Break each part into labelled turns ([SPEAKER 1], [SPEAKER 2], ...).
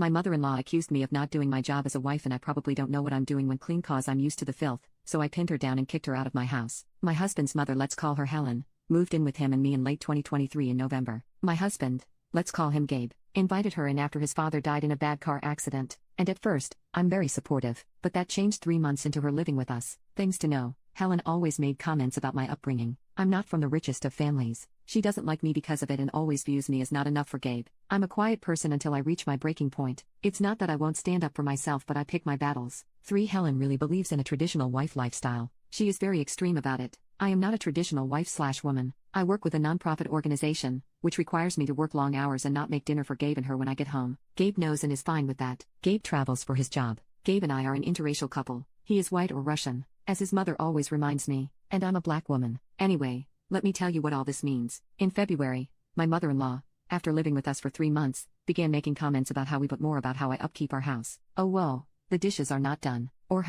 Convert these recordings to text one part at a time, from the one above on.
[SPEAKER 1] My mother-in-law accused me of not doing my job as a wife, and I probably don't know what I'm doing when clean, cause I'm used to the filth, so I pinned her down and kicked her out of my house. My husband's mother, let's call her Helen, moved in with him and me in late 2023 in November. My husband, let's call him Gabe, invited her in after his father died in a bad car accident, and at first, I'm very supportive, but that changed 3 months into her living with us. Things to know: Helen always made comments about my upbringing. I'm not from the richest of families. She doesn't like me because of it and always views me as not enough for Gabe. I'm a quiet person until I reach my breaking point. It's not that I won't stand up for myself, but I pick my battles. 3. Helen really believes in a traditional wife lifestyle. She is very extreme about it. I am not a traditional wife/woman. I work with a nonprofit organization, which requires me to work long hours and not make dinner for Gabe and her when I get home. Gabe knows and is fine with that. Gabe travels for his job. Gabe and I are an interracial couple. He is white or Russian, as his mother always reminds me, and I'm a black woman. Anyway, let me tell you what all this means. In February, my mother-in-law, after living with us for 3 months, began making comments about how we but more about how I upkeep our house. Oh whoa, the dishes are not done. Or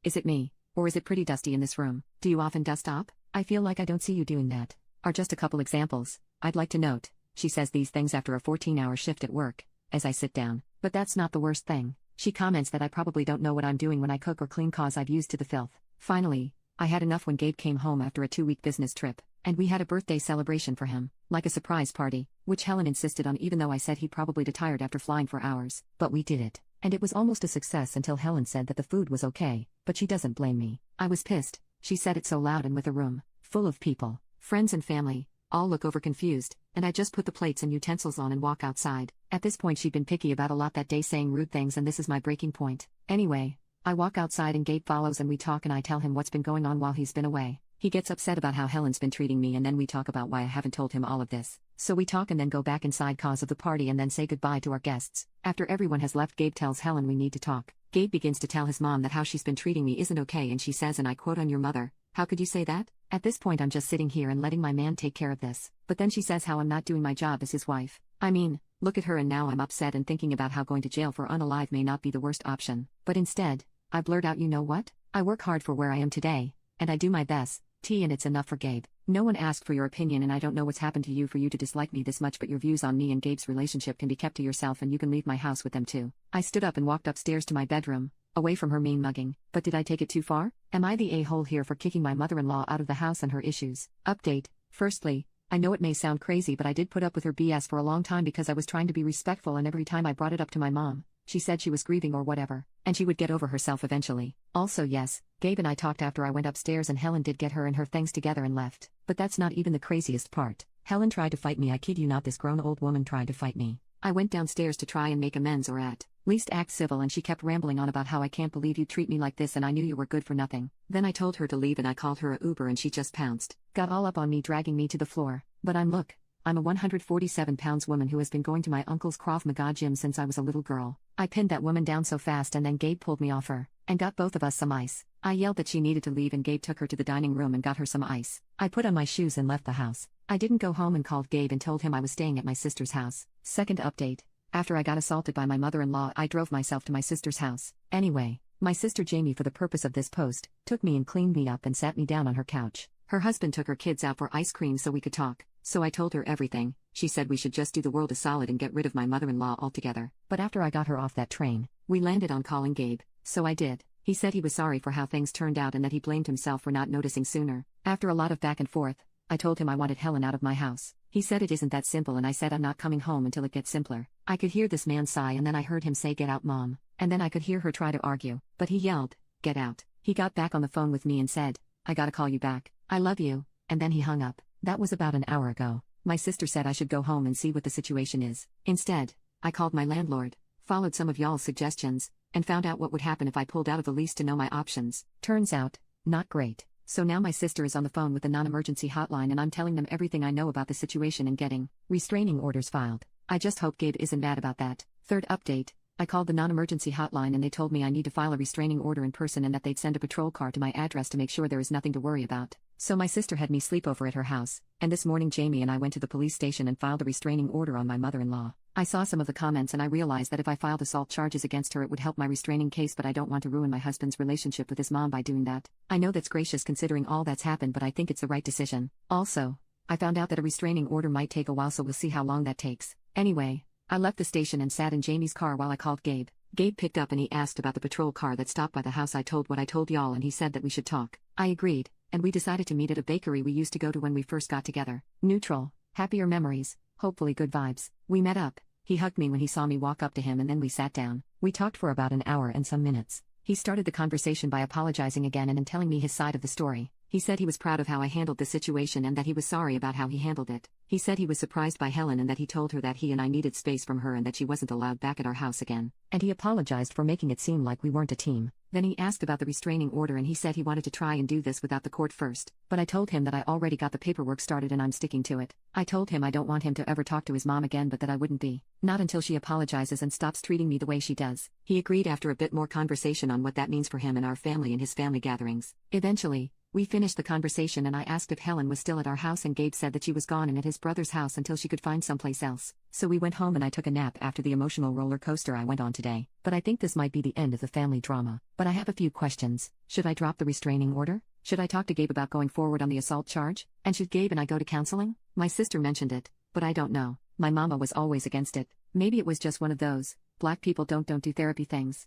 [SPEAKER 1] is it me? Or is it pretty dusty in this room? Do you often dust up? I feel like I don't see you doing that. Are just a couple examples. I'd like to note, she says these things after a 14-hour shift at work, as I sit down. But that's not the worst thing. She comments that I probably don't know what I'm doing when I cook or clean, cause I've used to the filth. Finally, I had enough when Gabe came home after a 2-week business trip, and we had a birthday celebration for him, like a surprise party, which Helen insisted on even though I said he'd probably be tired after flying for hours. But we did it, and it was almost a success until Helen said that the food was okay, but she doesn't blame me. I was pissed. She said it so loud and with a room full of people, friends and family, all look over confused, and I just put the plates and utensils on and walk outside. At this point she'd been picky about a lot that day, saying rude things, and this is my breaking point. Anyway, I walk outside and Gabe follows and we talk, and I tell him what's been going on while he's been away. He gets upset about how Helen's been treating me, and then we talk about why I haven't told him all of this. So we talk and then go back inside cause of the party and then say goodbye to our guests. After everyone has left, Gabe tells Helen we need to talk. Gabe begins to tell his mom that how she's been treating me isn't okay, and she says, and I quote, "On your mother, how could you say that?" At this point I'm just sitting here and letting my man take care of this. But then she says how I'm not doing my job as his wife. I mean, look at her, and now I'm upset and thinking about how going to jail for unalive may not be the worst option. But instead, I blurt out, "You know what? I work hard for where I am today, and I do my best, and it's enough for Gabe. No one asked for your opinion, and I don't know what's happened to you for you to dislike me this much, but your views on me and Gabe's relationship can be kept to yourself, and you can leave my house with them too." I stood up and walked upstairs to my bedroom, away from her mean mugging. But did I take it too far? Am I the a-hole here for kicking my mother-in-law out of the house and her issues? Update: firstly, I know it may sound crazy, but I did put up with her BS for a long time because I was trying to be respectful, and every time I brought it up to my mom, she said she was grieving or whatever, and she would get over herself eventually. Also yes, Gabe and I talked after I went upstairs, and Helen did get her and her things together and left. But that's not even the craziest part. Helen tried to fight me. I kid you not, this grown old woman tried to fight me. I went downstairs to try and make amends, or at least act civil, and she kept rambling on about how I can't believe you treat me like this and I knew you were good for nothing. Then I told her to leave and I called her a Uber and she just pounced. Got all up on me, dragging me to the floor. But I'm a 147 pounds woman who has been going to my uncle's Krav Maga gym since I was a little girl. I pinned that woman down so fast, and then Gabe pulled me off her, and got both of us some ice. I yelled that she needed to leave, and Gabe took her to the dining room and got her some ice. I put on my shoes and left the house. I didn't go home and called Gabe and told him I was staying at my sister's house. Second update: after I got assaulted by my mother-in-law, I drove myself to my sister's house. Anyway, my sister Jamie, for the purpose of this post, took me and cleaned me up and sat me down on her couch. Her husband took her kids out for ice cream so we could talk. So I told her everything. She said we should just do the world a solid and get rid of my mother-in-law altogether. But after I got her off that train, we landed on calling Gabe. So I did. He said he was sorry for how things turned out and that he blamed himself for not noticing sooner. After a lot of back and forth, I told him I wanted Helen out of my house. He said it isn't that simple, and I said I'm not coming home until it gets simpler. I could hear this man sigh, and then I heard him say, "Get out, Mom." And then I could hear her try to argue, but he yelled, "Get out." He got back on the phone with me and said, "I gotta call you back. I love you," and then he hung up. That was about an hour ago. My sister said I should go home and see what the situation is. Instead, I called my landlord, followed some of y'all's suggestions, and found out what would happen if I pulled out of the lease to know my options. Turns out, not great. So now my sister is on the phone with the non-emergency hotline, and I'm telling them everything I know about the situation and getting restraining orders filed. I just hope Gabe isn't mad about that. Third update: I called the non-emergency hotline and they told me I need to file a restraining order in person and that they'd send a patrol car to my address to make sure there is nothing to worry about. So my sister had me sleep over at her house, and this morning Jamie and I went to the police station and filed a restraining order on my mother-in-law. I saw some of the comments and I realized that if I filed assault charges against her it would help my restraining case, but I don't want to ruin my husband's relationship with his mom by doing that. I know that's gracious considering all that's happened, but I think it's the right decision. Also, I found out that a restraining order might take a while, so we'll see how long that takes. Anyway, I left the station and sat in Jamie's car while I called Gabe. Gabe picked up and he asked about the patrol car that stopped by the house. I told what I told y'all and he said that we should talk. I agreed, and we decided to meet at a bakery we used to go to when we first got together. Neutral, happier memories, hopefully good vibes. We met up. He hugged me when he saw me walk up to him and then we sat down. We talked for about an hour and some minutes. He started the conversation by apologizing again and telling me his side of the story. He said he was proud of how I handled the situation and that he was sorry about how he handled it. He said he was surprised by Helen and that he told her that he and I needed space from her and that she wasn't allowed back at our house again. And he apologized for making it seem like we weren't a team. Then he asked about the restraining order and he said he wanted to try and do this without the court first. But I told him that I already got the paperwork started and I'm sticking to it. I told him I don't want him to ever talk to his mom again, but that I wouldn't be. Not until she apologizes and stops treating me the way she does. He agreed after a bit more conversation on what that means for him and our family and his family gatherings. Eventually, we finished the conversation and I asked if Helen was still at our house and Gabe said that she was gone and at his brother's house until she could find someplace else. So we went home and I took a nap after the emotional roller coaster I went on today. But I think this might be the end of the family drama. But I have a few questions. Should I drop the restraining order? Should I talk to Gabe about going forward on the assault charge? And should Gabe and I go to counseling? My sister mentioned it, but I don't know. My mama was always against it. Maybe it was just one of those black people don't do therapy things.